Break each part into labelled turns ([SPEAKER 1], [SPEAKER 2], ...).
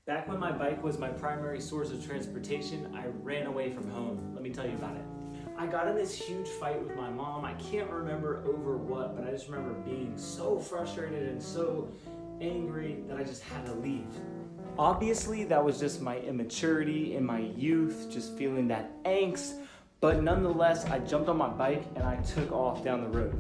[SPEAKER 1] Back when my bike was my primary source of transportation, I ran away from home. Let me tell you about it. I got in this huge fight with my mom. I can't remember over what, but I just remember being so frustrated and so angry that I just had to leave. Obviously, that was just my immaturity in my youth, just feeling that angst, but nonetheless, I jumped on my bike and I took off down the road.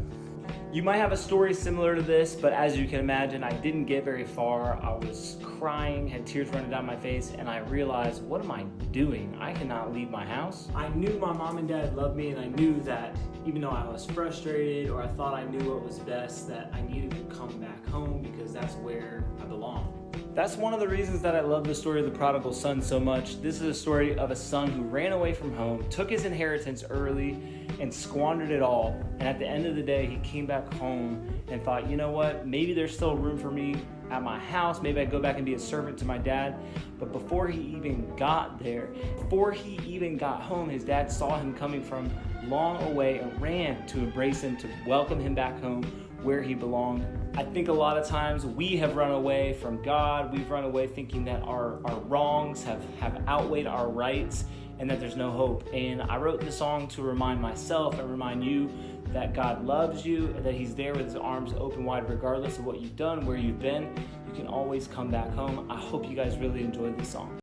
[SPEAKER 1] You might have a story similar to this, but as you can imagine, I didn't get very far. I was crying, had tears running down my face, and I realized, what am I doing? I cannot leave my house. I knew my mom and dad loved me, and I knew that even though I was frustrated or I thought I knew what was best, that I needed to come back home because that's where I belong. That's one of the reasons that I love the story of the prodigal son so much. This is a story of a son who ran away from home, took his inheritance early, and squandered it all. And at the end of the day, he came back home and thought, you know what, maybe there's still room for me at my house. Maybe I go back and be a servant to my dad. But before he even got there, before he even got home, his dad saw him coming from long away and ran to embrace him, to welcome him back home where he belonged. I think a lot of times we have run away from God. We've run away thinking that our wrongs have outweighed our rights and that there's no hope. And I wrote this song to remind myself and remind you that God loves you, that he's there with his arms open wide regardless of what you've done, where you've been. You can always come back home. I hope you guys really enjoyed this song.